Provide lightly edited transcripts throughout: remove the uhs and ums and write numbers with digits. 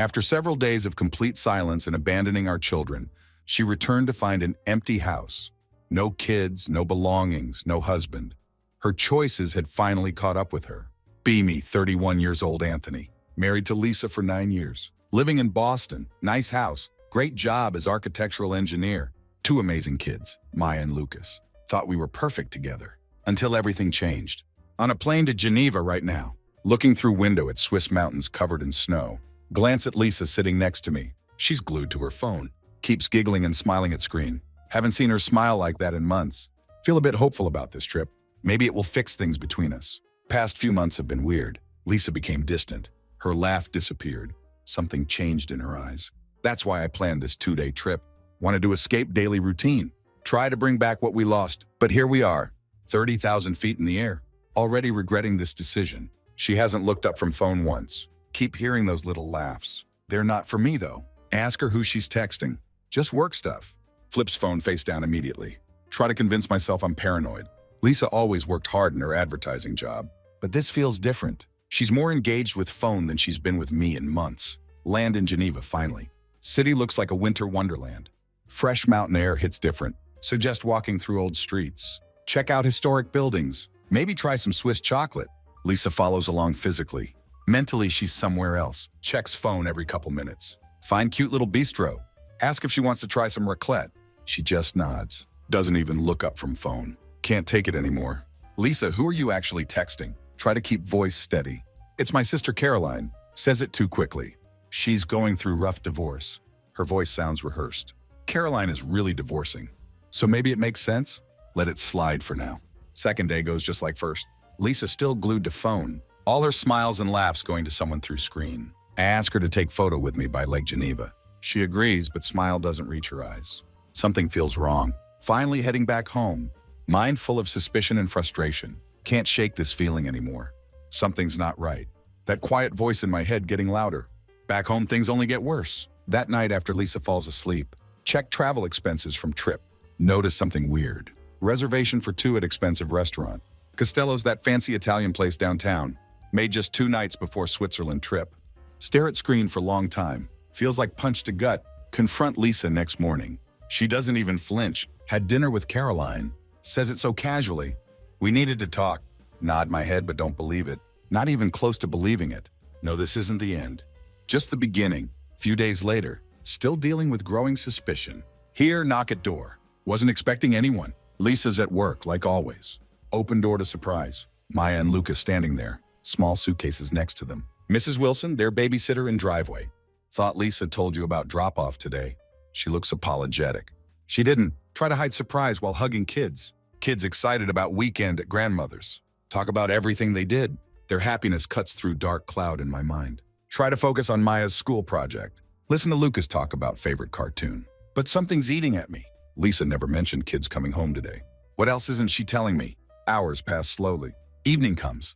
After several days of complete silence and abandoning our children, she returned to find an empty house. No kids, no belongings, no husband. Her choices had finally caught up with her. Be me, 31 years old Anthony, married to Lisa for 9 years. Living in Boston, nice house, great job as architectural engineer. 2 amazing kids, Maya and Lucas. Thought we were perfect together. Until everything changed. On a plane to Geneva right now. Looking through window at Swiss mountains covered in snow. Glance at Lisa sitting next to me. She's glued to her phone. Keeps giggling and smiling at screen. Haven't seen her smile like that in months. Feel a bit hopeful about this trip. Maybe it will fix things between us. Past few months have been weird. Lisa became distant. Her laugh disappeared. Something changed in her eyes. That's why I planned this 2-day trip. Wanted to escape daily routine. Try to bring back what we lost. But here we are, 30,000 feet in the air. Already regretting this decision. She hasn't looked up from phone once. Keep hearing those little laughs. They're not for me, though. Ask her who she's texting. Just work stuff. Flips phone face down immediately. Try to convince myself I'm paranoid. Lisa always worked hard in her advertising job. But this feels different. She's more engaged with phone than she's been with me in months. Land in Geneva, finally. City looks like a winter wonderland. Fresh mountain air hits different. Suggest walking through old streets. Check out historic buildings. Maybe try some Swiss chocolate. Lisa follows along physically. Mentally, she's somewhere else. Checks phone every couple minutes. Find cute little bistro. Ask if she wants to try some raclette. She just nods. Doesn't even look up from phone. Can't take it anymore. Lisa, who are you actually texting? Try to keep voice steady. It's my sister Caroline. Says it too quickly. She's going through rough divorce. Her voice sounds rehearsed. Caroline is really divorcing. So maybe it makes sense? Let it slide for now. Second day goes just like first. Lisa still glued to phone. All her smiles and laughs going to someone through screen. I ask her to take photo with me by Lake Geneva. She agrees, but smile doesn't reach her eyes. Something feels wrong. Finally heading back home. Mind full of suspicion and frustration. Can't shake this feeling anymore. Something's not right. That quiet voice in my head getting louder. Back home, things only get worse. That night after Lisa falls asleep, check travel expenses from trip. Notice something weird. Reservation for 2 at expensive restaurant. Costello's, that fancy Italian place downtown. Made just 2 nights before Switzerland trip. Stare at screen for long time. Feels like punch to gut. Confront Lisa next morning. She doesn't even flinch. Had dinner with Caroline. Says it so casually. We needed to talk. Nod my head but don't believe it. Not even close to believing it. No, this isn't the end. Just the beginning. Few days later. Still dealing with growing suspicion. Here, knock at door. Wasn't expecting anyone. Lisa's at work, like always. Open door to surprise. Maya and Lucas standing there. Small suitcases next to them. Mrs. Wilson, their babysitter in driveway. Thought Lisa told you about drop-off today. She looks apologetic. She didn't. Try to hide surprise while hugging kids. Kids excited about weekend at grandmother's. Talk about everything they did. Their happiness cuts through dark cloud in my mind. Try to focus on Maya's school project. Listen to Lucas talk about favorite cartoon. But something's eating at me. Lisa never mentioned kids coming home today. What else isn't she telling me? Hours pass slowly. Evening comes.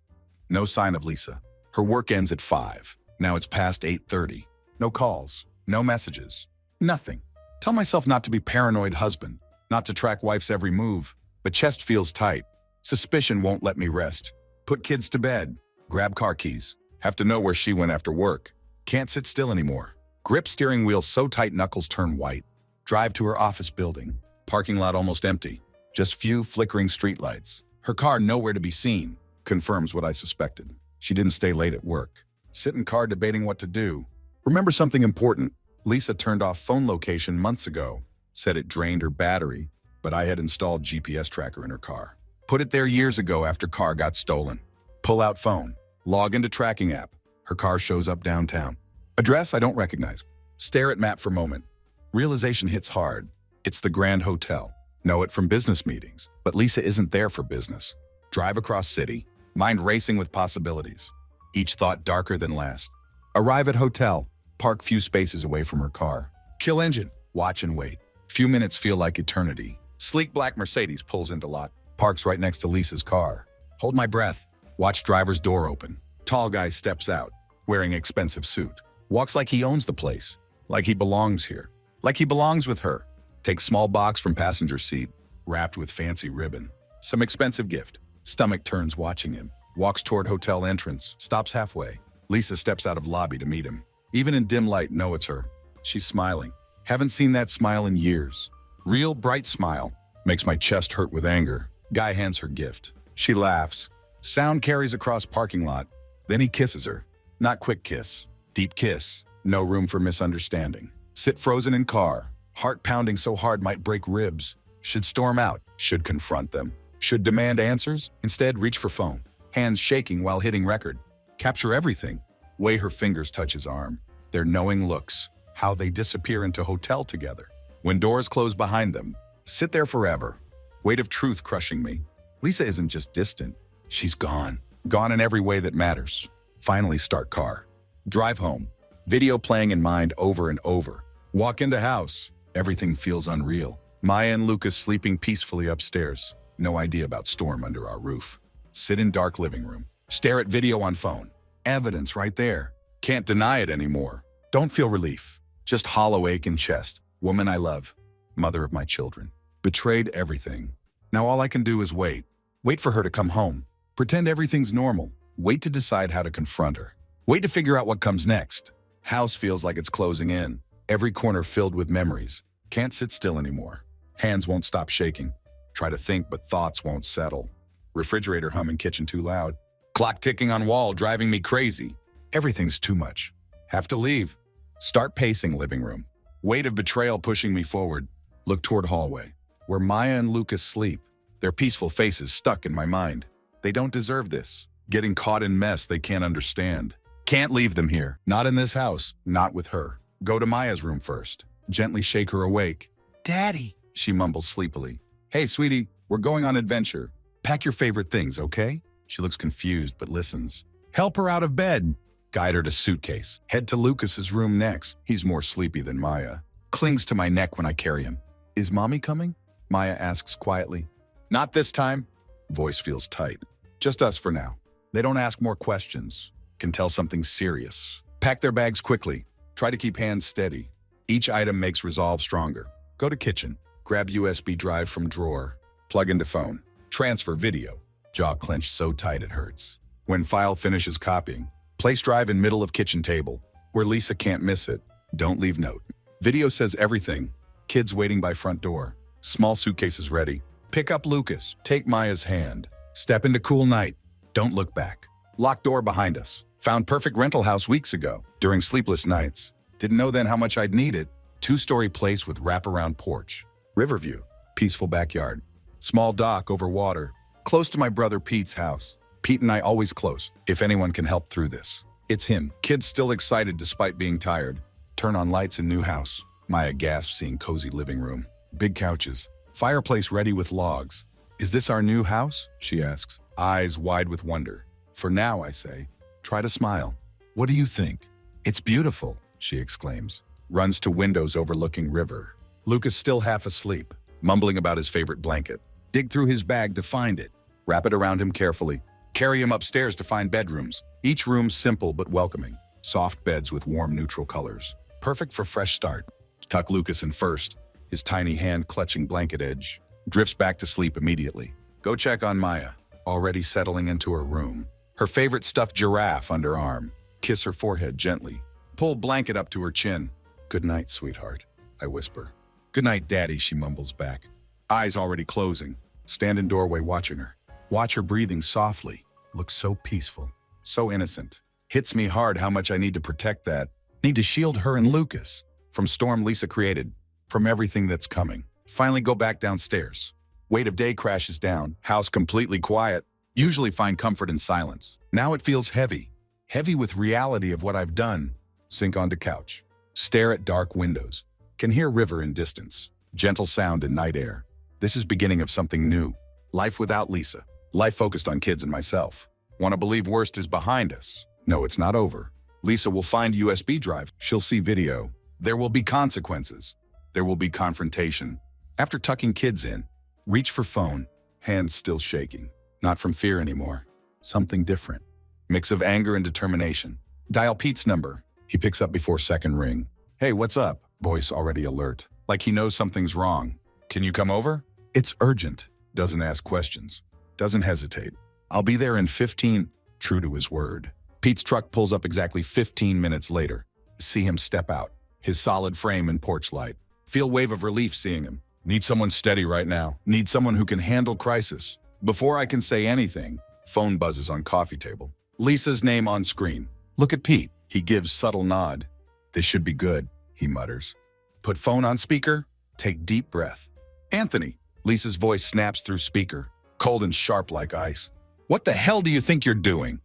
No sign of Lisa. Her work ends at 5. Now it's past 8:30. No calls. No messages. Nothing. Tell myself not to be paranoid husband. Not to track wife's every move. But chest feels tight. Suspicion won't let me rest. Put kids to bed. Grab car keys. Have to know where she went after work. Can't sit still anymore. Grip steering wheel so tight knuckles turn white. Drive to her office building. Parking lot almost empty. Just few flickering streetlights. Her car nowhere to be seen. Confirms what I suspected. She didn't stay late at work. Sit in car debating what to do. Remember something important. Lisa turned off phone location months ago. Said it drained her battery, but I had installed GPS tracker in her car. Put it there years ago after car got stolen. Pull out phone. Log into tracking app. Her car shows up downtown. Address I don't recognize. Stare at map for a moment. Realization hits hard. It's the Grand Hotel. Know it from business meetings. But Lisa isn't there for business. Drive across city. Mind racing with possibilities. Each thought darker than last. Arrive at hotel. Park few spaces away from her car. Kill engine. Watch and wait. Few minutes feel like eternity. Sleek black Mercedes pulls into lot. Parks right next to Lisa's car. Hold my breath. Watch driver's door open. Tall guy steps out. Wearing expensive suit. Walks like he owns the place. Like he belongs here. Like he belongs with her. Takes small box from passenger seat. Wrapped with fancy ribbon. Some expensive gift. Stomach turns watching him. Walks toward hotel entrance. Stops halfway. Lisa steps out of lobby to meet him. Even in dim light, know it's her. She's smiling. Haven't seen that smile in years. Real bright smile. Makes my chest hurt with anger. Guy hands her gift. She laughs. Sound carries across parking lot. Then he kisses her. Not quick kiss. Deep kiss. No room for misunderstanding. Sit frozen in car. Heart pounding so hard might break ribs. Should storm out. Should confront them. Should demand answers. Instead, reach for phone. Hands shaking while hitting record. Capture everything. Way her fingers touch his arm. Their knowing looks. How they disappear into hotel together. When doors close behind them. Sit there forever. Weight of truth crushing me. Lisa isn't just distant. She's gone. Gone in every way that matters. Finally start car. Drive home. Video playing in mind over and over. Walk into house. Everything feels unreal. Maya and Lucas sleeping peacefully upstairs. No idea about storm under our roof. Sit in dark living room. Stare at video on phone. Evidence right there. Can't deny it anymore. Don't feel relief. Just hollow ache in chest. Woman I love. Mother of my children. Betrayed everything. Now all I can do is wait. Wait for her to come home. Pretend everything's normal. Wait to decide how to confront her. Wait to figure out what comes next. House feels like it's closing in. Every corner filled with memories. Can't sit still anymore. Hands won't stop shaking. Try to think, but thoughts won't settle. Refrigerator humming, kitchen too loud. Clock ticking on wall, driving me crazy. Everything's too much. Have to leave. Start pacing living room. Weight of betrayal pushing me forward. Look toward hallway, where Maya and Lucas sleep. Their peaceful faces stuck in my mind. They don't deserve this. Getting caught in mess they can't understand. Can't leave them here. Not in this house. Not with her. Go to Maya's room first. Gently shake her awake. Daddy, she mumbles sleepily. Hey, sweetie, we're going on adventure. Pack your favorite things, okay? She looks confused but listens. Help her out of bed. Guide her to suitcase. Head to Lucas's room next. He's more sleepy than Maya. Clings to my neck when I carry him. Is mommy coming? Maya asks quietly. Not this time. Voice feels tight. Just us for now. They don't ask more questions. Can tell something serious. Pack their bags quickly. Try to keep hands steady. Each item makes resolve stronger. Go to kitchen. Grab USB drive from drawer. Plug into phone. Transfer video. Jaw clenched so tight it hurts. When file finishes copying, place drive in middle of kitchen table, where Lisa can't miss it. Don't leave note. Video says everything. Kids waiting by front door. Small suitcases ready. Pick up Lucas. Take Maya's hand. Step into cool night. Don't look back. Locked door behind us. Found perfect rental house weeks ago, during sleepless nights. Didn't know then how much I'd need it. 2-story place with wraparound porch. Riverview. Peaceful backyard. Small dock over water. Close to my brother Pete's house. Pete and I always close, if anyone can help through this. It's him. Kids still excited despite being tired. Turn on lights in new house. Maya gasps seeing cozy living room. Big couches. Fireplace ready with logs. Is this our new house? She asks, eyes wide with wonder. For now, I say. Try to smile. What do you think? It's beautiful, she exclaims. Runs to windows overlooking river. Lucas still half asleep, mumbling about his favorite blanket. Dig through his bag to find it. Wrap it around him carefully. Carry him upstairs to find bedrooms. Each room simple but welcoming. Soft beds with warm neutral colors. Perfect for fresh start. Tuck Lucas in first, his tiny hand clutching blanket edge. Drifts back to sleep immediately. Go check on Maya, already settling into her room. Her favorite stuffed giraffe under arm. Kiss her forehead gently. Pull blanket up to her chin. Good night, sweetheart, I whisper. Good night, Daddy, she mumbles back. Eyes already closing. Stand in doorway watching her. Watch her breathing softly. Looks so peaceful, so innocent. Hits me hard how much I need to protect that. Need to shield her and Lucas. From storm Lisa created. From everything that's coming. Finally go back downstairs. Weight of day crashes down. House completely quiet. Usually find comfort in silence. Now it feels heavy. Heavy with reality of what I've done. Sink onto couch. Stare at dark windows. Can hear river in distance. Gentle sound in night air. This is beginning of something new. Life without Lisa. Life focused on kids and myself. Want to believe worst is behind us. No, it's not over. Lisa will find USB drive. She'll see video. There will be consequences. There will be confrontation. After tucking kids in, reach for phone. Hands still shaking. Not from fear anymore. Something different. Mix of anger and determination. Dial Pete's number. He picks up before second ring. Hey, what's up? Voice already alert. Like he knows something's wrong. Can you come over? It's urgent. Doesn't ask questions. Doesn't hesitate. I'll be there in 15. True to his word. Pete's truck pulls up exactly 15 minutes later. See him step out, his solid frame in porch light. Feel wave of relief seeing him. Need someone steady right now. Need someone who can handle crisis. Before I can say anything, phone buzzes on coffee table. Lisa's name on screen. Look at Pete. He gives subtle nod. This should be good, he mutters. Put phone on speaker. Take deep breath. Anthony. Lisa's voice snaps through speaker, cold and sharp like ice. What the hell do you think you're doing?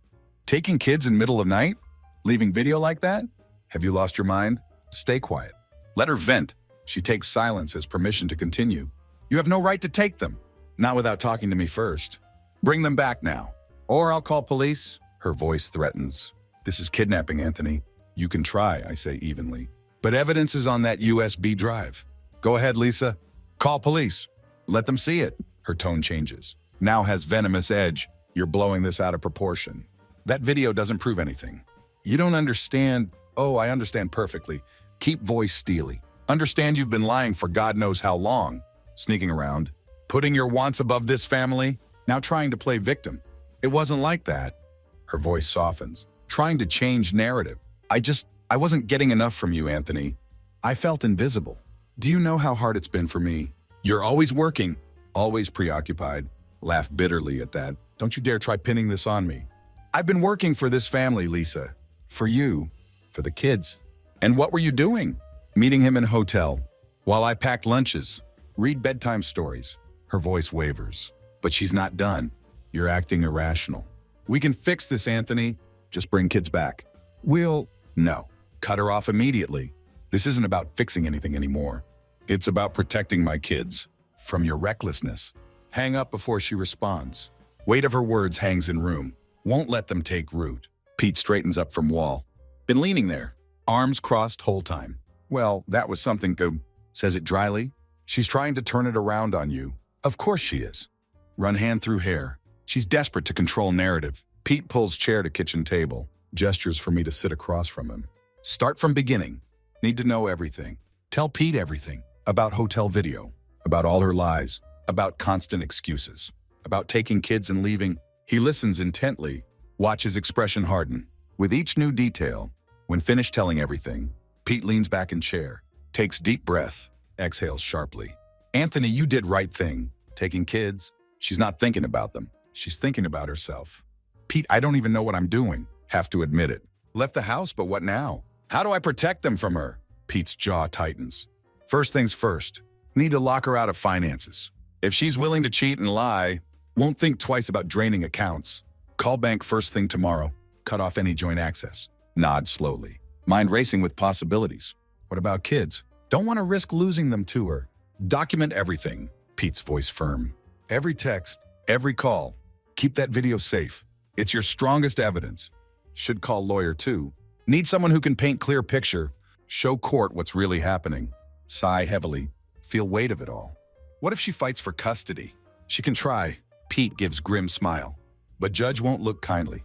Taking kids in middle of night? Leaving video like that? Have you lost your mind? Stay quiet. Let her vent. She takes silence as permission to continue. You have no right to take them. Not without talking to me first. Bring them back now. Or I'll call police. Her voice threatens. This is kidnapping, Anthony. You can try, I say evenly. But evidence is on that USB drive. Go ahead, Lisa. Call police. Let them see it. Her tone changes. Now has venomous edge. You're blowing this out of proportion. That video doesn't prove anything. You don't understand. Oh, I understand perfectly. Keep voice steely. Understand you've been lying for God knows how long. Sneaking around. Putting your wants above this family. Now trying to play victim. It wasn't like that. Her voice softens. Trying to change narrative. I wasn't getting enough from you, Anthony. I felt invisible. Do you know how hard it's been for me? You're always working, always preoccupied. Laugh bitterly at that. Don't you dare try pinning this on me. I've been working for this family, Lisa. For you. For the kids. And what were you doing? Meeting him in hotel. While I packed lunches. Read bedtime stories. Her voice wavers. But she's not done. You're acting irrational. We can fix this, Anthony. Just bring kids back. No. Cut her off immediately. This isn't about fixing anything anymore. It's about protecting my kids. From your recklessness. Hang up before she responds. Weight of her words hangs in room. Won't let them take root. Pete straightens up from wall. Been leaning there. Arms crossed whole time. Well, that was something good. Says it dryly. She's trying to turn it around on you. Of course she is. Run hand through hair. She's desperate to control narrative. Pete pulls chair to kitchen table. Gestures for me to sit across from him. Start from beginning. Need to know everything. Tell Pete everything. About hotel video. About all her lies. About constant excuses. About taking kids and leaving. He listens intently. Watch his expression harden. With each new detail. When finished telling everything, Pete leans back in chair. Takes deep breath. Exhales sharply. Anthony, you did right thing. Taking kids. She's not thinking about them. She's thinking about herself. Pete, I don't even know what I'm doing. Have to admit it. Left the house, but what now? How do I protect them from her? Pete's jaw tightens. First things first. Need to lock her out of finances. If she's willing to cheat and lie, won't think twice about draining accounts. Call bank first thing tomorrow. Cut off any joint access. Nod slowly. Mind racing with possibilities. What about kids? Don't want to risk losing them to her. Document everything. Pete's voice firm. Every text, every call. Keep that video safe. It's your strongest evidence. Should call lawyer too. Need someone who can paint clear picture. Show court what's really happening. Sigh heavily. Feel weight of it all. What if she fights for custody? She can try. Pete gives grim smile. But judge won't look kindly.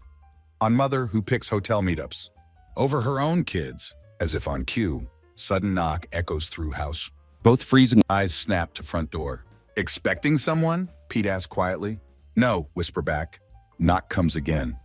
On mother who picks hotel meetups. Over her own kids. As if on cue. Sudden knock echoes through house. Both freezing eyes snap to front door. Expecting someone? Pete asks quietly. No, whisper back. Knock comes again.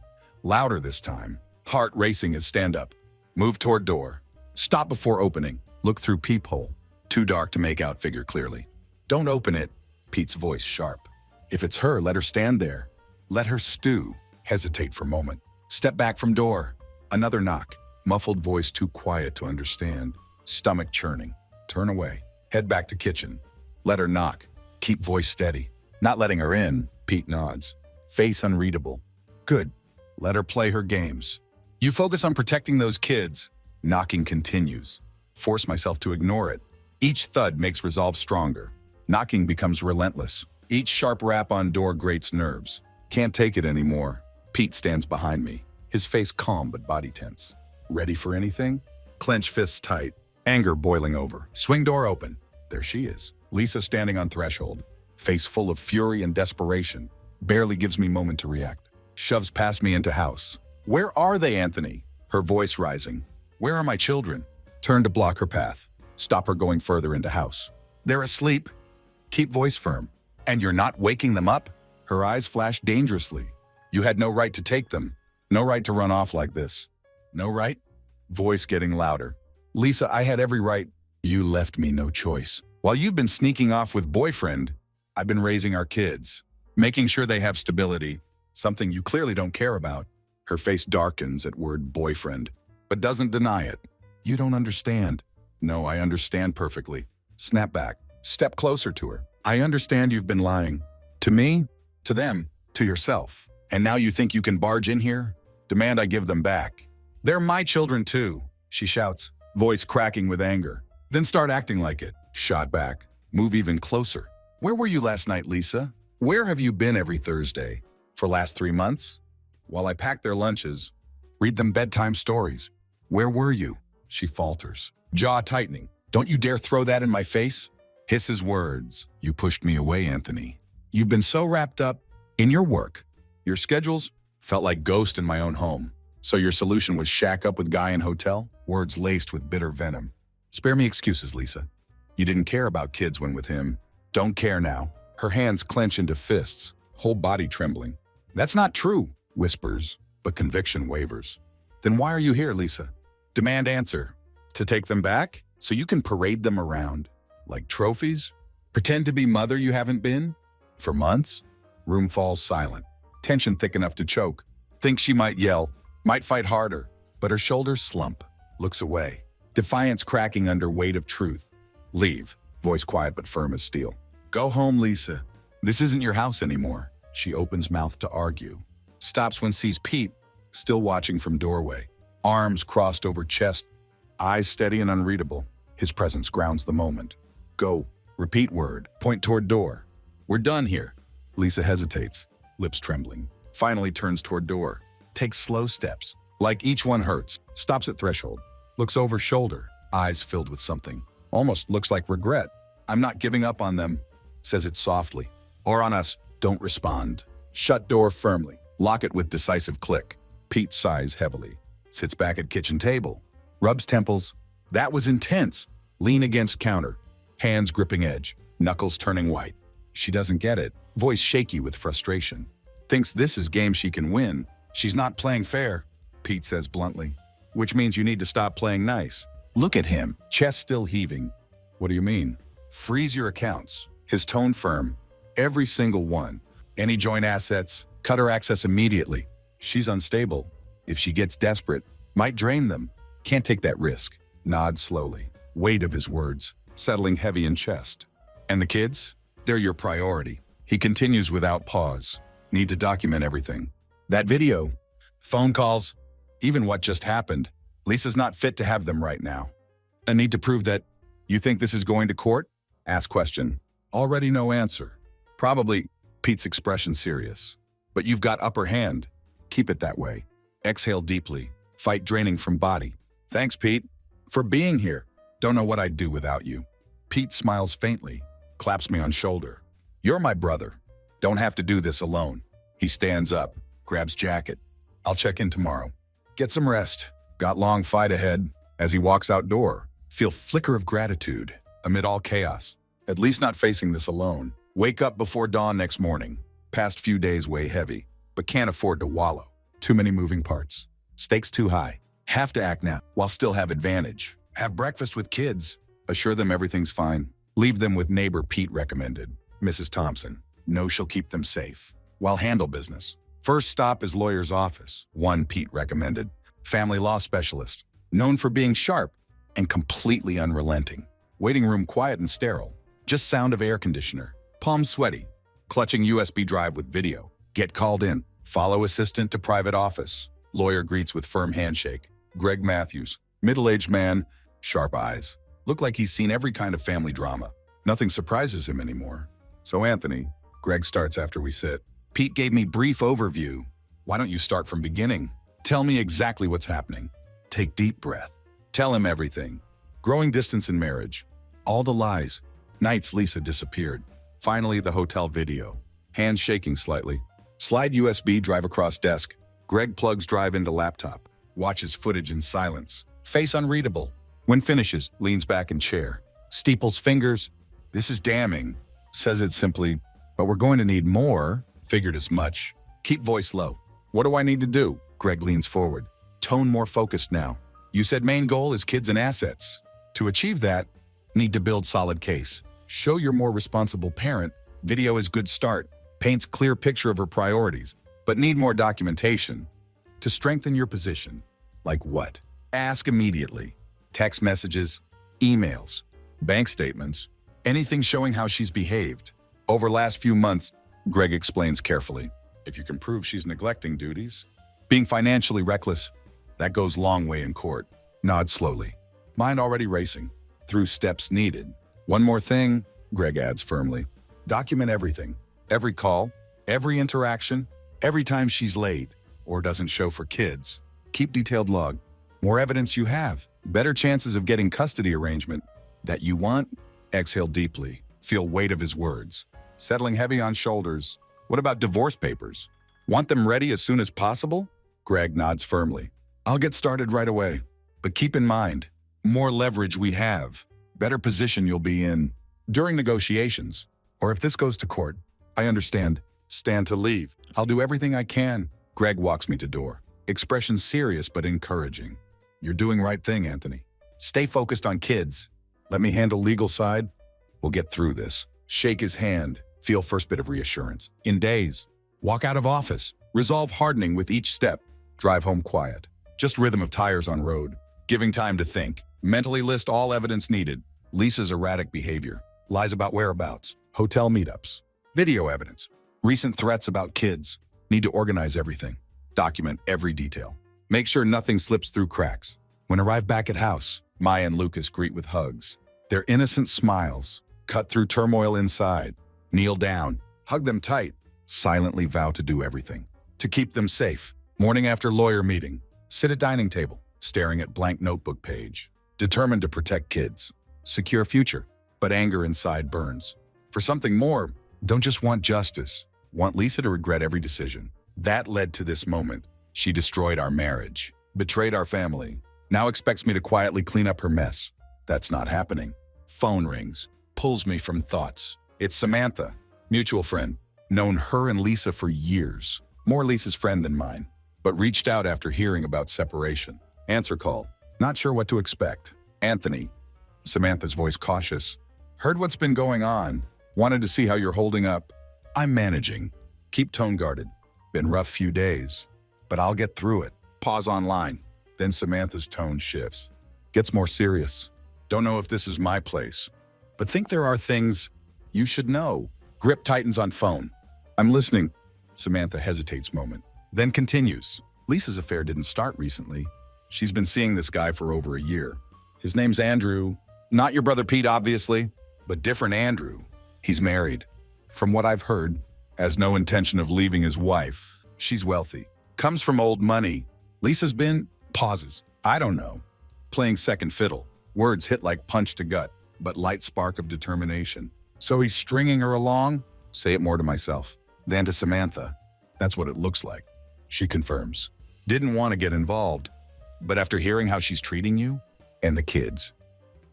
Louder this time. Heart racing as stand up. Move toward door. Stop before opening. Look through peephole. Too dark to make out figure clearly. Don't open it. Pete's voice sharp. If it's her, let her stand there. Let her stew. Hesitate for moment. Step back from door. Another knock. Muffled voice too quiet to understand. Stomach churning. Turn away. Head back to kitchen. Let her knock. Keep voice steady. Not letting her in. Pete nods. Face unreadable. Good. Let her play her games. You focus on protecting those kids. Knocking continues. Force myself to ignore it. Each thud makes resolve stronger. Knocking becomes relentless. Each sharp rap on door grates nerves. Can't take it anymore. Pete stands behind me. His face calm but body tense. Ready for anything? Clench fists tight. Anger boiling over. Swing door open. There she is. Lisa standing on threshold. Face full of fury and desperation. Barely gives me moment to react. Shoves past me into house. Where are they, Anthony? Her voice rising. Where are my children? Turn to block her path. Stop her going further into house. They're asleep. Keep voice firm. And you're not waking them up? Her eyes flash dangerously. You had no right to take them. No right to run off like this. No right? voice getting louder. Lisa, I had every right. You left me no choice. While you've been sneaking off with boyfriend, I've been raising our kids, making sure they have stability, something you clearly don't care about. Her face darkens at word boyfriend, but doesn't deny it. You don't understand. No, I understand perfectly. Snap back. Step closer to her. I understand you've been lying. To me, to them, to yourself. And now you think you can barge in here? Demand I give them back. They're my children too, she shouts, voice cracking with anger. Then start acting like it. Shot back. Move even closer. Where were you last night, Lisa? Where have you been every Thursday? For last 3 months? While I pack their lunches, read them bedtime stories. Where were you? She falters, jaw tightening. Don't you dare throw that in my face? Hisses words. You pushed me away, Anthony. You've been so wrapped up in your work. Your schedules felt like ghost in my own home. So your solution was shack up with guy in hotel? Words laced with bitter venom. Spare me excuses, Lisa. You didn't care about kids when with him. Don't care now. Her hands clench into fists, whole body trembling. That's not true, whispers, but conviction wavers. Then why are you here, Lisa? Demand answer. To take them back? So you can parade them around? Like trophies? Pretend to be mother you haven't been? For months? Room falls silent. Tension thick enough to choke. Thinks she might yell, might fight harder, but her shoulders slump. Looks away. Defiance cracking under weight of truth. Leave. Voice quiet but firm as steel. Go home, Lisa. This isn't your house anymore. She opens mouth to argue. Stops when sees Pete, still watching from doorway. Arms crossed over chest, eyes steady and unreadable. His presence grounds the moment. Go. Repeat word. Point toward door. We're done here. Lisa hesitates, lips trembling. Finally turns toward door. Takes slow steps. Like each one hurts. Stops at threshold. Looks over shoulder. Eyes filled with something. Almost looks like regret. I'm not giving up on them. Says it softly. Or on us. Don't respond. Shut door firmly. Lock it with decisive click. Pete sighs heavily. Sits back at kitchen table. Rubs temples. That was intense. Lean against counter. Hands gripping edge. Knuckles turning white. She doesn't get it. Voice shaky with frustration. Thinks this is game she can win. She's not playing fair, Pete says bluntly. Which means you need to stop playing nice. Look at him, chest still heaving. What do you mean? Freeze your accounts. His tone firm. Every single one. Any joint assets, cut her access immediately. She's unstable. If she gets desperate, might drain them. Can't take that risk. Nods slowly. Weight of his words, settling heavy in chest. And the kids? They're your priority. He continues without pause. Need to document everything. That video, phone calls, even what just happened. Lisa's not fit to have them right now. I need to prove that. You think this is going to court? Ask question. Already no answer. Probably. Pete's expression serious. But you've got upper hand. Keep it that way. Exhale deeply. Fight draining from body. Thanks, Pete, for being here. Don't know what I'd do without you. Pete smiles faintly, claps me on shoulder. You're my brother. Don't have to do this alone. He stands up, grabs jacket. I'll check in tomorrow. Get some rest. Got long fight ahead. As he walks outdoor, feel flicker of gratitude amid all chaos. At least not facing this alone. Wake up before dawn next morning. Past few days weigh heavy, but can't afford to wallow. Too many moving parts. Stakes too high. Have to act now while still have advantage. Have breakfast with kids. Assure them everything's fine. Leave them with neighbor Pete recommended. Mrs. Thompson. Know she'll keep them safe. While handle business. First stop is lawyer's office. One Pete recommended. Family law specialist. Known for being sharp and completely unrelenting. Waiting room quiet and sterile. Just sound of air conditioner. Palms sweaty. Clutching USB drive with video. Get called in. Follow assistant to private office. Lawyer greets with firm handshake. Greg Matthews. Middle-aged man. Sharp eyes. Look like he's seen every kind of family drama. Nothing surprises him anymore. So Anthony, Greg starts after we sit. Pete gave me brief overview. Why don't you start from beginning? Tell me exactly what's happening. Take deep breath. Tell him everything. Growing distance in marriage. All the lies. Nights Lisa disappeared. Finally, the hotel video. Hands shaking slightly. Slide USB drive across desk. Greg plugs drive into laptop. Watches footage in silence. Face unreadable. When finishes, leans back in chair. Steeples fingers. This is damning. Says it simply, but we're going to need more. Figured as much. Keep voice low. What do I need to do? Greg leans forward. Tone more focused now. You said main goal is kids and assets. To achieve that, need to build solid case. Show you're more responsible parent. Video is good start. Paints clear picture of her priorities, but need more documentation. To strengthen your position. Like what? Ask immediately. Text messages, emails, bank statements, anything showing how she's behaved. Over last few months, Greg explains carefully. If you can prove she's neglecting duties, being financially reckless, that goes long way in court. Nod slowly. Mind already racing. Through steps needed. One more thing, Greg adds firmly. Document everything. Every call, every interaction, every time she's late or doesn't show for kids. Keep detailed log. More evidence you have, better chances of getting custody arrangement. That you want? Exhale deeply. Feel weight of his words. Settling heavy on shoulders. What about divorce papers? Want them ready as soon as possible? Greg nods firmly. I'll get started right away. But keep in mind, more leverage we have, better position you'll be in during negotiations. Or if this goes to court, I understand. Stand to leave. I'll do everything I can. Greg walks me to door. Expression serious but encouraging. You're doing right thing, Anthony. Stay focused on kids. Let me handle legal side. We'll get through this. Shake his hand. Feel first bit of reassurance. In days. Walk out of office. Resolve hardening with each step. Drive home quiet. Just rhythm of tires on road. Giving time to think. Mentally list all evidence needed. Lisa's erratic behavior. Lies about whereabouts. Hotel meetups. Video evidence. Recent threats about kids. Need to organize everything. Document every detail. Make sure nothing slips through cracks. When arrive back at house, Maya and Lucas greet with hugs. Their innocent smiles cut through turmoil inside. Kneel down. Hug them tight. Silently vow to do everything. To keep them safe. Morning after lawyer meeting. Sit at dining table, staring at blank notebook page. Determined to protect kids. Secure future. But anger inside burns. For something more, don't just want justice. Want Lisa to regret every decision. That led to this moment. She destroyed our marriage. Betrayed our family. Now expects me to quietly clean up her mess. That's not happening. Phone rings. Pulls me from thoughts. It's Samantha. Mutual friend. Known her and Lisa for years. More Lisa's friend than mine. But reached out after hearing about separation. Answer call. Not sure what to expect. Anthony. Samantha's voice cautious. Heard what's been going on. Wanted to see how you're holding up. I'm managing. Keep tone guarded. Been rough few days. But I'll get through it. Pause online. Then Samantha's tone shifts. Gets more serious. Don't know if this is my place. But think there are things you should know. Grip tightens on phone. I'm listening. Samantha hesitates moment. Then continues. Lisa's affair didn't start recently. She's been seeing this guy for over a year. His name's Andrew. Not your brother Pete, obviously, but different Andrew. He's married. From what I've heard, has no intention of leaving his wife. She's wealthy. Comes from old money. Lisa's been, pauses, I don't know. Playing second fiddle. Words hit like punch to gut, but light spark of determination. So he's stringing her along? Say it more to myself. Than to Samantha. That's what it looks like. She confirms. Didn't want to get involved, but after hearing how she's treating you and the kids,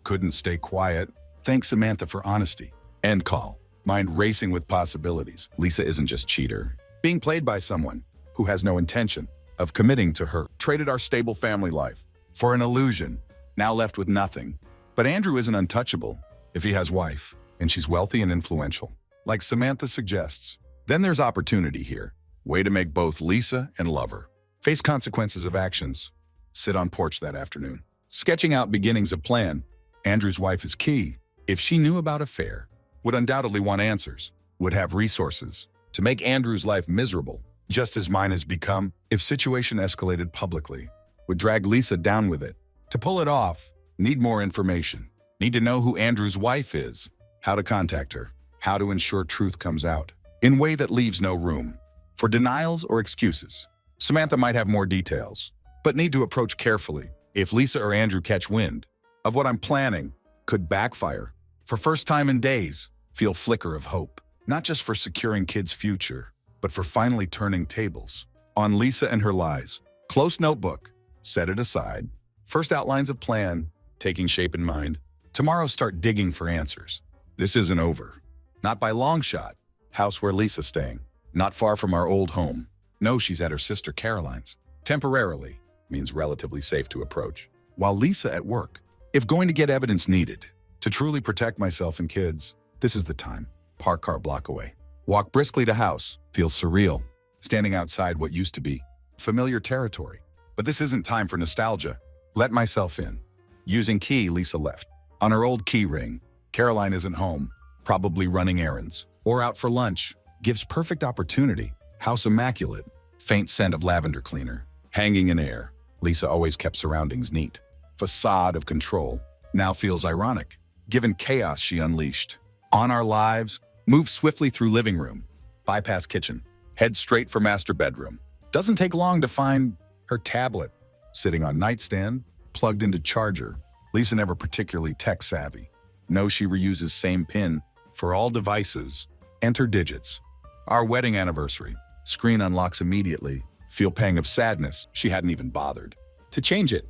couldn't stay quiet. Thanks Samantha for honesty. End call. Mind racing with possibilities. Lisa isn't just cheater. Being played by someone who has no intention of committing to her. Traded our stable family life for an illusion. Now left with nothing. But Andrew isn't untouchable if he has wife and she's wealthy and influential. Like Samantha suggests. Then there's opportunity here. Way to make both Lisa and lover face consequences of actions. Sit on porch that afternoon. Sketching out beginnings of plan. Andrew's wife is key. If she knew about affair, would undoubtedly want answers. Would have resources to make Andrew's life miserable, just as mine has become. If situation escalated publicly, would drag Lisa down with it. To pull it off, need more information. Need to know who Andrew's wife is, how to contact her, how to ensure truth comes out, in a way that leaves no room for denials or excuses. Samantha might have more details, but need to approach carefully. If Lisa or Andrew catch wind of what I'm planning, could backfire. For first time in days, feel flicker of hope, not just for securing kids' future, but for finally turning tables on Lisa and her lies. Close notebook, set it aside. First outlines of plan, taking shape in mind. Tomorrow start digging for answers. This isn't over. Not by long shot. House where Lisa's staying. Not far from our old home. No, she's at her sister Caroline's. Temporarily means relatively safe to approach. while Lisa at work. If going to get evidence needed, to truly protect myself and kids, this is the time. Park car block away. Walk briskly to house. Feels surreal. Standing outside what used to be familiar territory. But this isn't time for nostalgia. Let myself in. Using key, Lisa left. On her old key ring, Caroline isn't home, probably running errands. Or out for lunch. Gives perfect opportunity. House immaculate. Faint scent of lavender cleaner. Hanging in air. Lisa always kept surroundings neat. Facade of control. Now feels ironic, given chaos she unleashed. On our lives, move swiftly through living room. Bypass kitchen. Head straight for master bedroom. Doesn't take long to find her tablet. Sitting on nightstand, plugged into charger. Lisa never particularly tech savvy. Knows she reuses same pin for all devices. Enter digits. Our wedding anniversary. Screen unlocks immediately. Feel pang of sadness. She hadn't even bothered to change it.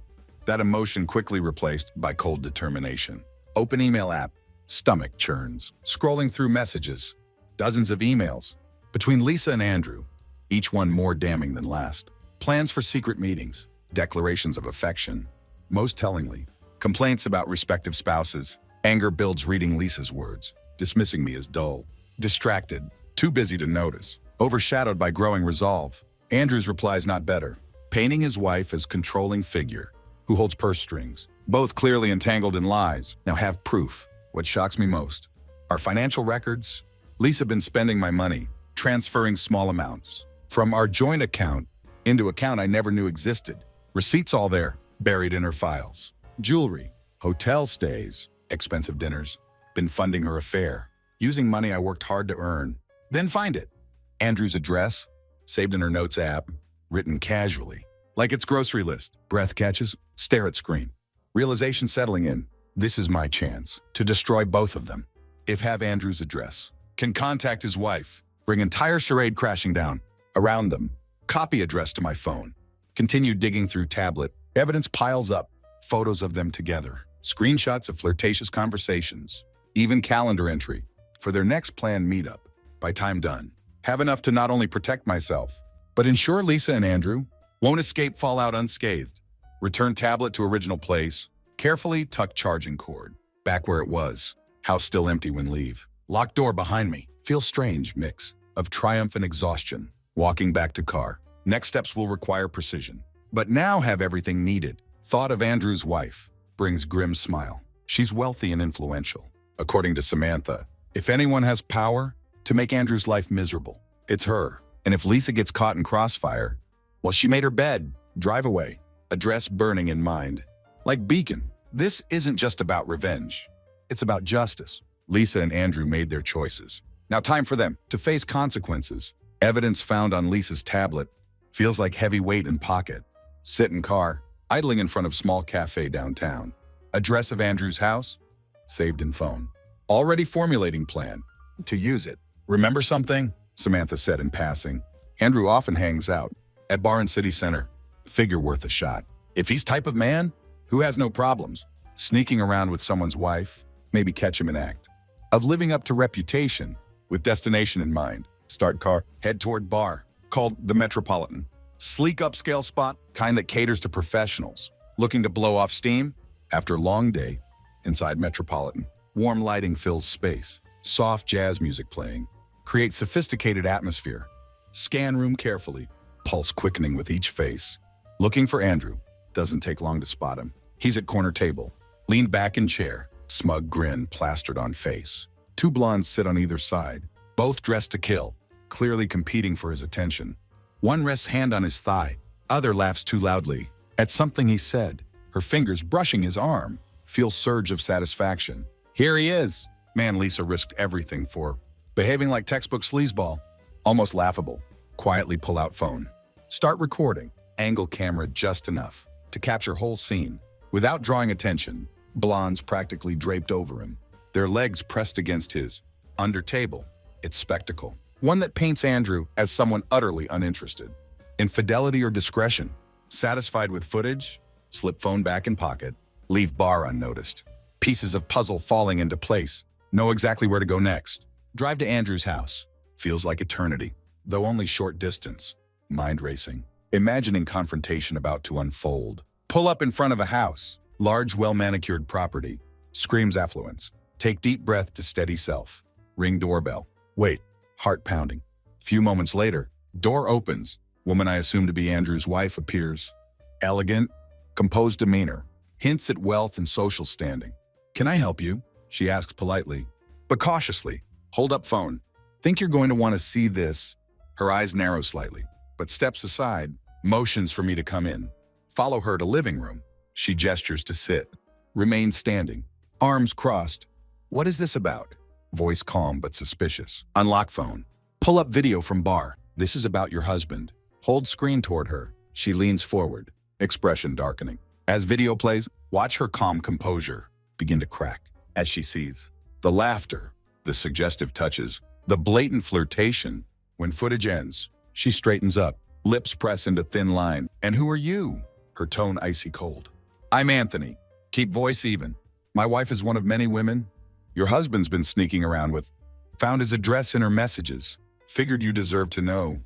That emotion quickly replaced by cold determination. Open email app. Stomach churns. Scrolling through messages. Dozens of emails. Between Lisa and Andrew, each one more damning than last. Plans for secret meetings. Declarations of affection. Most tellingly, complaints about respective spouses. Anger builds reading Lisa's words, dismissing me as dull. Distracted. Too busy to notice. Overshadowed by growing resolve. Andrew's replies not better. Painting his wife as controlling figure who holds purse strings. Both clearly entangled in lies. Now have proof. What shocks me most. Our financial records. Lisa been spending my money, transferring small amounts. From our joint account into account I never knew existed. Receipts all there, buried in her files. Jewelry, hotel stays, expensive dinners. Been funding her affair. Using money I worked hard to earn. Then find it. Andrew's address, saved in her notes app, written casually. Like it's grocery list. Breath catches, stare at screen. Realization settling in. This is my chance to destroy both of them. If have Andrew's address. Can contact his wife. Bring entire charade crashing down. Around them. Copy address to my phone. Continue digging through tablet. Evidence piles up. Photos of them together. Screenshots of flirtatious conversations. Even calendar entry for their next planned meetup. By time done. Have enough to not only protect myself, but ensure Lisa and Andrew won't escape fallout unscathed. Return tablet to original place. Carefully tuck charging cord. Back where it was. House still empty when leave. Locked door behind me. Feels strange mix of triumph and exhaustion. Walking back to car. Next steps will require precision. But now have everything needed. Thought of Andrew's wife. Brings grim smile. She's wealthy and influential. According to Samantha, if anyone has power to make Andrew's life miserable, it's her. And if Lisa gets caught in crossfire, well, she made her bed. Drive away. Address burning in mind. Like beacon. This isn't just about revenge. It's about justice. Lisa and Andrew made their choices. Now time for them to face consequences. Evidence found on Lisa's tablet. Feels like heavy weight in pocket. Sit in car. Idling in front of small cafe downtown. Address of Andrew's house. Saved in phone. Already formulating plan. To use it. Remember something? Samantha said in passing. Andrew often hangs out at bar in city center. Figure worth a shot. If he's type of man who has no problems sneaking around with someone's wife, maybe catch him in act. Of living up to reputation with destination in mind. Start car, head toward bar, called the Metropolitan. Sleek upscale spot, kind that caters to professionals. Looking to blow off steam? After long day, inside Metropolitan. Warm lighting fills space. Soft jazz music playing. Create sophisticated atmosphere. Scan room carefully. Pulse quickening with each face. Looking for Andrew. Doesn't take long to spot him. He's at corner table. Leaned back in chair. Smug grin plastered on face. Two blondes sit on either side. Both dressed to kill. Clearly competing for his attention. One rests hand on his thigh. Other laughs too loudly at something he said. Her fingers brushing his arm. Feels surge of satisfaction. Here he is. Man, Lisa risked everything for. Behaving like textbook sleazeball. Almost laughable. Quietly pull out phone. Start recording. Angle camera just enough to capture whole scene. Without drawing attention. Blondes practically draped over him. Their legs pressed against his. Under table. It's spectacle. One that paints Andrew as someone utterly uninterested. Infidelity or discretion. Satisfied with footage. Slip phone back in pocket. Leave bar unnoticed. Pieces of puzzle falling into place. Know exactly where to go next. Drive to Andrew's house. Feels like eternity, though only short distance. Mind racing. Imagining confrontation about to unfold. Pull up in front of a house. Large, well-manicured property. Screams affluence. Take deep breath to steady self. Ring doorbell. Wait. Heart pounding. Few moments later, door opens. Woman I assume to be Andrew's wife appears. Elegant, composed demeanor. Hints at wealth and social standing. Can I help you? She asks politely, but cautiously. Hold up phone. Think you're going to want to see this. Her eyes narrow slightly, but steps aside, motions for me to come in. Follow her to living room. She gestures to sit. Remain standing. Arms crossed. What is this about? Voice calm but suspicious. Unlock phone. Pull up video from bar. This is about your husband. Hold screen toward her. She leans forward, expression darkening. As video plays, watch her calm composure begin to crack as she sees the laughter, the suggestive touches, the blatant flirtation. When footage ends, she straightens up, lips press into thin line. And who are you? Her tone icy cold. I'm Anthony. Keep voice even. My wife is one of many women. Your husband's been sneaking around with. Found his address in her messages. Figured you deserve to know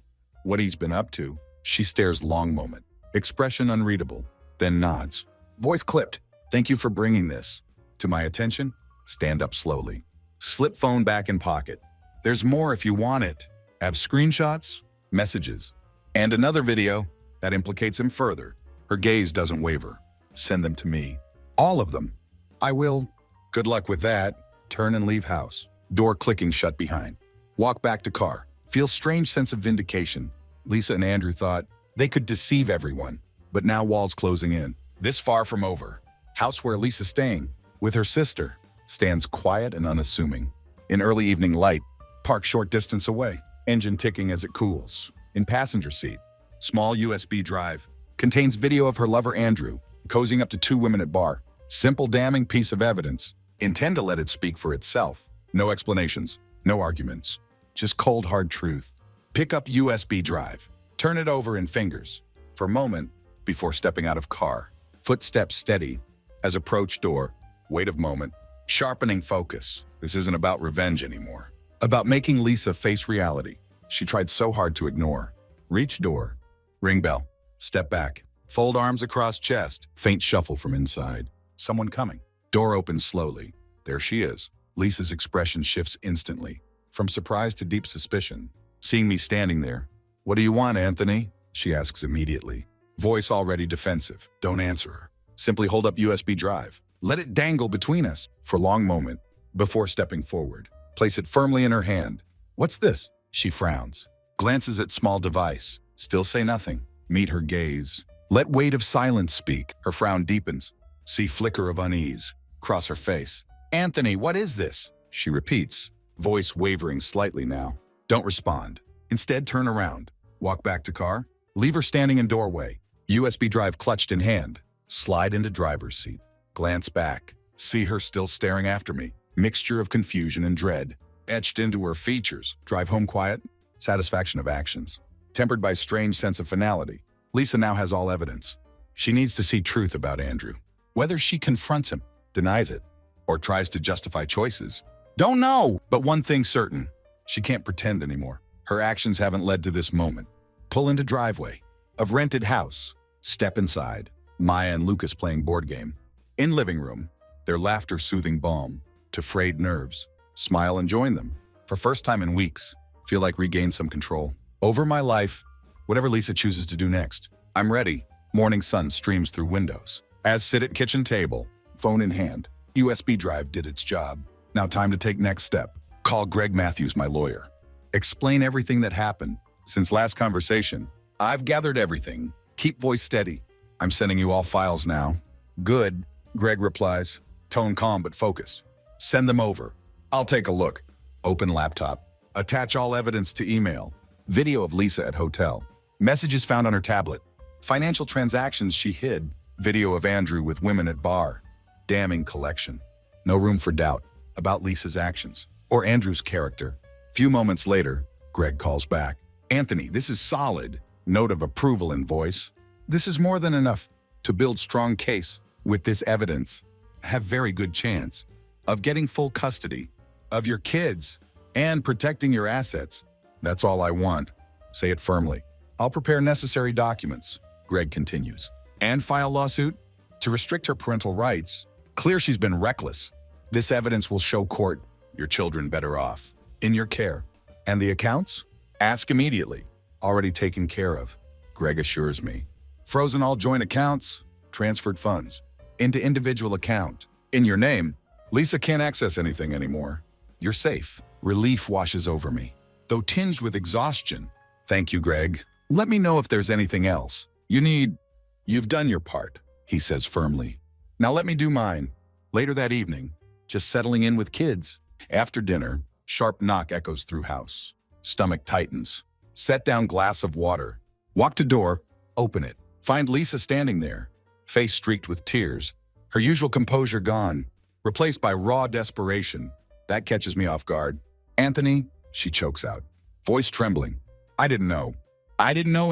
what he's been up to. She stares long moment. Expression unreadable. Then nods. Voice clipped. Thank you for bringing this to my attention. Stand up slowly. Slip phone back in pocket. There's more if you want it. Have screenshots, messages, and another video that implicates him further. Her gaze doesn't waver. Send them to me. All of them. I will. Good luck with that. Turn and leave house. Door clicking shut behind. Walk back to car. Feel strange sense of vindication. Lisa and Andrew thought they could deceive everyone. But now walls closing in. This far from over. House where Lisa's staying, with her sister, stands quiet and unassuming. In early evening light, parked short distance away. Engine ticking as it cools. In passenger seat, small USB drive. Contains video of her lover Andrew, cozying up to two women at bar. Simple damning piece of evidence. Intend to let it speak for itself. No explanations, no arguments. Just cold hard truth. Pick up USB drive. Turn it over in fingers. For a moment, before stepping out of car. Footsteps steady. As approach door. Wait of moment. Sharpening focus. This isn't about revenge anymore. About making Lisa face reality. She tried so hard to ignore. Reach door. Ring bell. Step back. Fold arms across chest. Faint shuffle from inside. Someone coming. Door opens slowly. There she is. Lisa's expression shifts instantly. From surprise to deep suspicion. Seeing me standing there. What do you want, Anthony? She asks immediately. Voice already defensive. Don't answer her. Simply hold up USB drive. Let it dangle between us for a long moment before stepping forward. Place it firmly in her hand. What's this? She frowns. Glances at small device. Still say nothing. Meet her gaze. Let weight of silence speak. Her frown deepens. See flicker of unease. Cross her face. Anthony, what is this? She repeats. Voice wavering slightly now. Don't respond. Instead, turn around. Walk back to car. Leave her standing in doorway. USB drive clutched in hand. Slide into driver's seat. Glance back. See her still staring after me. Mixture of confusion and dread. Etched into her features. Drive home quiet. Satisfaction of actions. Tempered by strange sense of finality. Lisa now has all evidence. She needs to see truth about Andrew. Whether she confronts him, denies it, or tries to justify choices. Don't know, but one thing's certain. She can't pretend anymore. Her actions haven't led to this moment. Pull into driveway of rented house. Step inside. Maya and Lucas playing board game. In living room, their laughter soothing balm to frayed nerves. Smile and join them. For first time in weeks, feel like regain some control. Over my life, whatever Lisa chooses to do next. I'm ready. Morning sun streams through windows. As sit at kitchen table, phone in hand. USB drive did its job. Now time to take next step. Call Greg Matthews, my lawyer. Explain everything that happened. Since last conversation, I've gathered everything. Keep voice steady. I'm sending you all files now. Good, Greg replies. Tone calm but focused. Send them over. I'll take a look. Open laptop. Attach all evidence to email. Video of Lisa at hotel. Messages found on her tablet. Financial transactions she hid. Video of Andrew with women at bar. Damning collection. No room for doubt about Lisa's actions or Andrew's character. Few moments later, Greg calls back. Anthony, this is solid. Note of approval in voice. This is more than enough to build strong case. With this evidence, have very good chance of getting full custody of your kids and protecting your assets. That's all I want. Say it firmly. I'll prepare necessary documents. Greg continues. and file lawsuit to restrict her parental rights. Clear she's been reckless. This evidence will show court your children better off in your care. And the accounts? Ask immediately. Already taken care of, Greg assures me. Frozen all joint accounts, transferred funds into individual account. In your name, Lisa can't access anything anymore. You're safe. Relief washes over me, though tinged with exhaustion. Thank you, Greg. Let me know if there's anything else you need. You've done your part, he says firmly. Now let me do mine. Later that evening, just settling in with kids. After dinner, sharp knock echoes through house. Stomach tightens. Set down glass of water. Walk to door, open it. Find Lisa standing there, face streaked with tears. Her usual composure gone, replaced by raw desperation. That catches me off guard. Anthony, she chokes out, voice trembling. I didn't know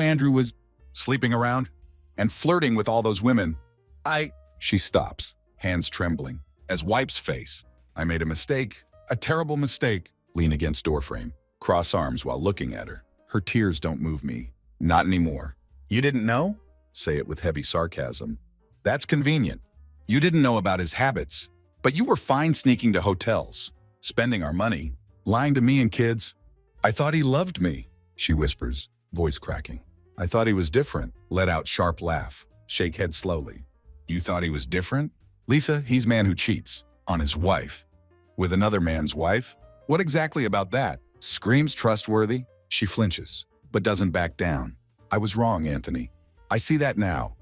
Andrew was sleeping around and flirting with all those women. She stops, hands trembling, as wipes face. I made a mistake, a terrible mistake. Lean against doorframe, cross arms while looking at her. Her tears don't move me. Not anymore. You didn't know? Say it with heavy sarcasm. That's convenient. You didn't know about his habits, but you were fine sneaking to hotels, spending our money, lying to me and kids. I thought he loved me, she whispers, voice cracking. I thought he was different. Let out sharp laugh, shake head slowly. You thought he was different? Lisa, he's man who cheats on his wife. With another man's wife? What exactly about that? Screams trustworthy. She flinches, but doesn't back down. I was wrong, Anthony. I see that now.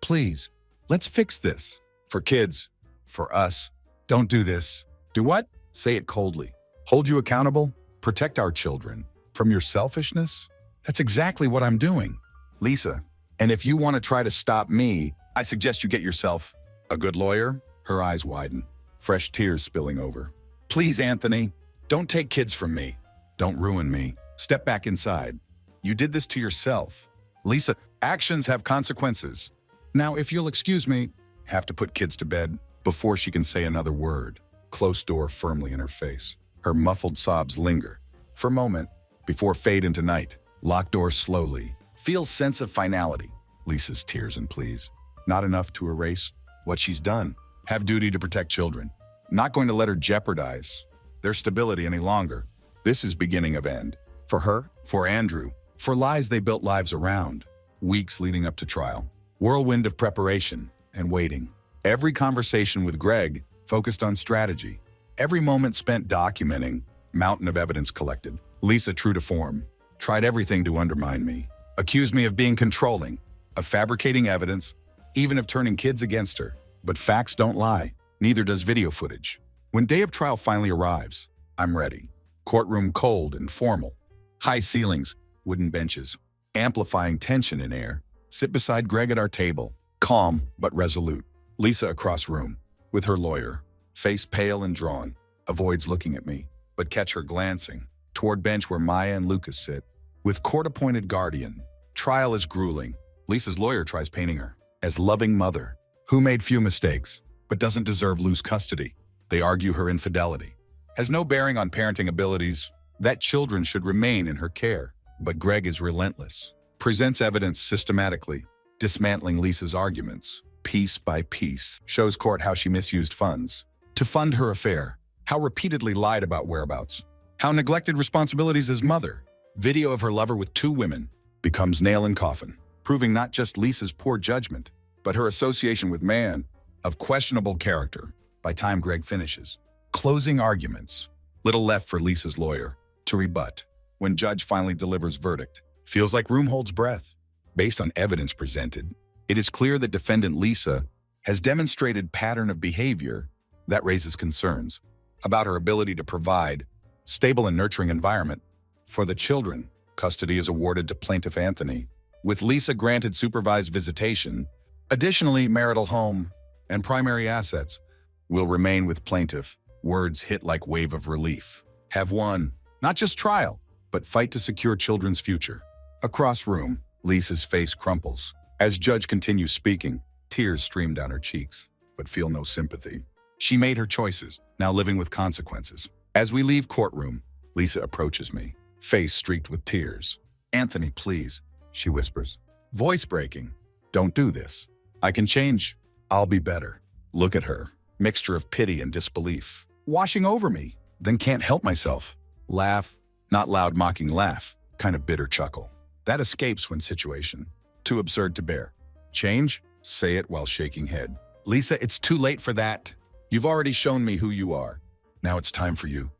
Please, let's fix this. For kids, for us. Don't do this. Do what? Say it coldly. Hold you accountable? Protect our children. From your selfishness? That's exactly what I'm doing. Lisa, and if you want to try to stop me, I suggest you get yourself a good lawyer. Her eyes widen, fresh tears spilling over. Please, Anthony, don't take kids from me. Don't ruin me. Step back inside. You did this to yourself. Lisa, actions have consequences. Now, if you'll excuse me, have to put kids to bed before she can say another word. Closed door firmly in her face. Her muffled sobs linger for a moment before fade into night. Lock doors slowly. Feel sense of finality. Lisa's tears and pleas. Not enough to erase what she's done. Have duty to protect children. Not going to let her jeopardize their stability any longer. This is beginning of end. For her, for Andrew, for lies they built lives around. Weeks leading up to trial. Whirlwind of preparation and waiting. Every conversation with Greg focused on strategy. Every moment spent documenting. Mountain of evidence collected. Lisa, true to form, tried everything to undermine me. Accused me of being controlling, of fabricating evidence, even of turning kids against her. But facts don't lie. Neither does video footage. When day of trial finally arrives, I'm ready. Courtroom cold and formal. High ceilings, wooden benches, amplifying tension in air. Sit beside Greg at our table, calm but resolute. Lisa across room, with her lawyer, face pale and drawn, avoids looking at me, but catch her glancing toward bench where Maya and Lucas sit. With court-appointed guardian, trial is grueling. Lisa's lawyer tries painting her as loving mother, who made few mistakes, but doesn't deserve loose custody. They argue her infidelity has no bearing on parenting abilities, that children should remain in her care. But Greg is relentless, presents evidence systematically, dismantling Lisa's arguments, piece by piece, shows court how she misused funds to fund her affair, how repeatedly lied about whereabouts, how neglected responsibilities as mother. Video of her lover with 2 women becomes nail in coffin, proving not just Lisa's poor judgment, but her association with man of questionable character. By time Greg finishes, closing arguments, little left for Lisa's lawyer to rebut. When judge finally delivers verdict, feels like room holds breath. Based on evidence presented, it is clear that defendant Lisa has demonstrated pattern of behavior that raises concerns about her ability to provide stable and nurturing environment for the children. Custody is awarded to plaintiff Anthony, with Lisa granted supervised visitation. Additionally, marital home and primary assets will remain with plaintiff. Words hit like wave of relief. Have won, not just trial, but fight to secure children's future. Across room, Lisa's face crumples. As judge continues speaking, tears stream down her cheeks, but feel no sympathy. She made her choices, now living with consequences. As we leave courtroom, Lisa approaches me, face streaked with tears. Anthony, please, she whispers, voice breaking. Don't do this. I can change. I'll be better. Look at her. Mixture of pity and disbelief. Washing over me. Then can't help myself. Laugh. Not loud mocking laugh. Kind of bitter chuckle. That escapes when situation. Too absurd to bear. Change? Say it while shaking head. Lisa, it's too late for that. You've already shown me who you are. Now it's time for you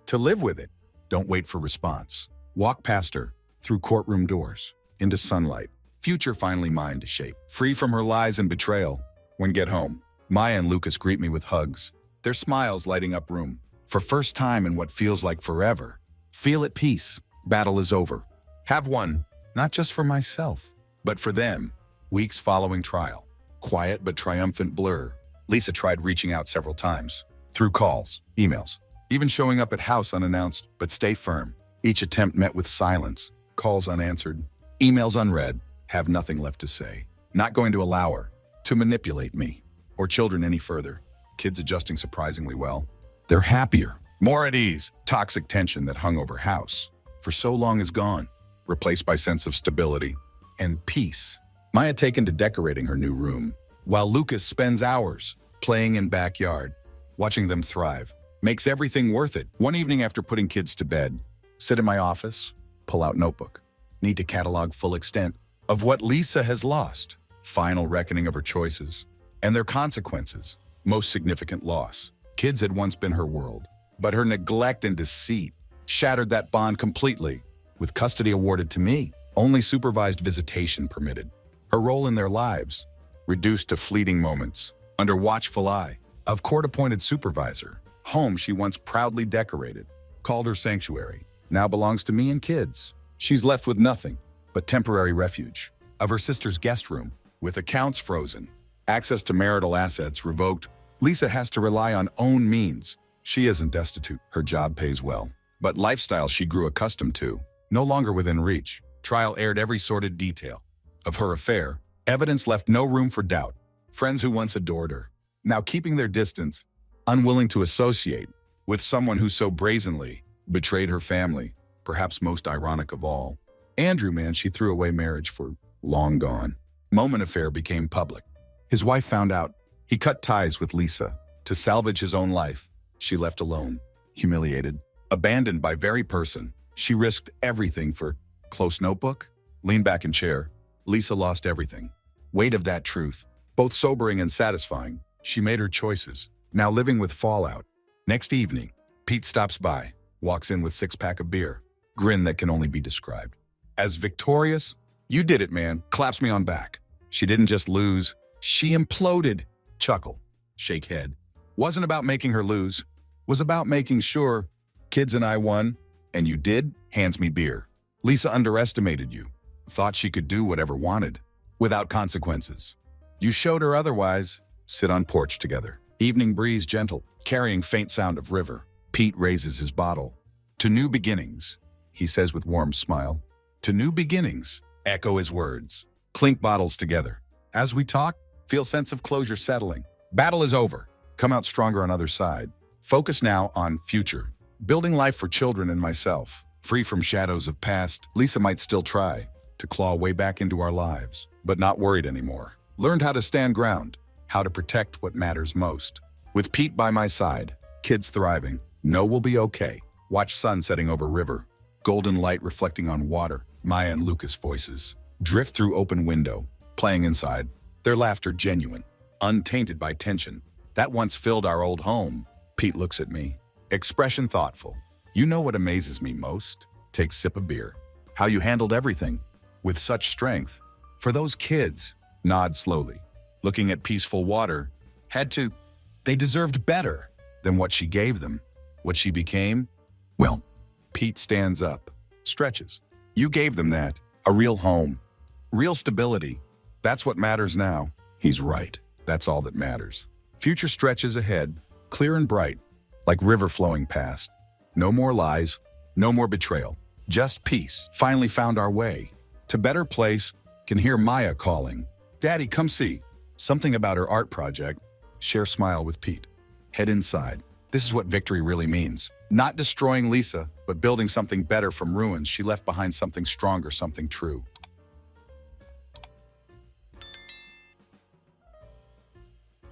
to live with it. Don't wait for response. Walk past her, through courtroom doors, into sunlight. Future finally mine to shape. Free from her lies and betrayal. When get home, Maya and Lucas greet me with hugs. Their smiles lighting up room. For first time in what feels like forever. Feel at peace. Battle is over. Have won, not just for myself, but for them. Weeks following trial. Quiet but triumphant blur. Lisa tried reaching out several times. Through calls, emails, even showing up at house unannounced, but stay firm. Each attempt met with silence. Calls unanswered. Emails unread. Have nothing left to say. Not going to allow her to manipulate me or children any further. Kids adjusting surprisingly well. They're happier, more at ease. Toxic tension that hung over house for so long is gone, replaced by sense of stability and peace. Maya taken to decorating her new room, while Lucas spends hours playing in backyard. Watching them thrive makes everything worth it. One evening after putting kids to bed, sit in my office, pull out notebook. Need to catalog full extent of what Lisa has lost. Final reckoning of her choices and their consequences. Most significant loss. Kids had once been her world, but her neglect and deceit shattered that bond completely. With custody awarded to me, only supervised visitation permitted. Her role in their lives reduced to fleeting moments under watchful eye of court-appointed supervisor. Home she once proudly decorated, called her sanctuary, now belongs to me and kids. She's left with nothing but temporary refuge of her sister's guest room, with accounts frozen, access to marital assets revoked. Lisa has to rely on own means. She isn't destitute. Her job pays well, but lifestyle she grew accustomed to, no longer within reach. Trial aired every sordid detail of her affair. Evidence left no room for doubt. Friends who once adored her, now keeping their distance, unwilling to associate with someone who so brazenly betrayed her family. Perhaps most ironic of all, Andrew, man, she threw away marriage for, long gone. Moment affair became public. His wife found out. He cut ties with Lisa to salvage his own life. She left alone, humiliated, abandoned by very person. She risked everything for close notebook, lean back in chair. Lisa lost everything. Weight of that truth, both sobering and satisfying. She made her choices, now living with fallout. Next evening, Pete stops by, walks in with six-pack of beer, grin that can only be described as victorious. You did it, man. Claps me on back. She didn't just lose, she imploded. Chuckle, shake head. Wasn't about making her lose, was about making sure kids and I won, and you did. Hands me beer. Lisa underestimated you, thought she could do whatever wanted, without consequences. You showed her otherwise. Sit on porch together. Evening breeze gentle, carrying faint sound of river. Pete raises his bottle. To new beginnings, he says with warm smile. To new beginnings, echo his words. Clink bottles together. As we talk, feel sense of closure settling. Battle is over. Come out stronger on other side. Focus now on future. Building life for children and myself. Free from shadows of past, Lisa might still try to claw way back into our lives, but not worried anymore. Learned how to stand ground, how to protect what matters most. With Pete by my side, kids thriving, know we'll be okay. Watch sun setting over river, golden light reflecting on water. Maya and Lucas voices drift through open window, playing inside. Their laughter genuine, untainted by tension. That once filled our old home. Pete looks at me, expression thoughtful. You know what amazes me most? Take sip of beer. How you handled everything with such strength. For those kids, nod slowly. Looking at peaceful water, they deserved better than what she gave them. What she became? Well, Pete stands up, stretches. You gave them that, a real home, real stability. That's what matters now. He's right. That's all that matters. Future stretches ahead, clear and bright, like river flowing past. No more lies, no more betrayal. Just peace. Finally found our way. To better place, can hear Maya calling. Daddy, come see. Something about her art project. Share smile with Pete. Head inside. This is what victory really means. Not destroying Lisa, but building something better from ruins. She left behind something stronger, something true.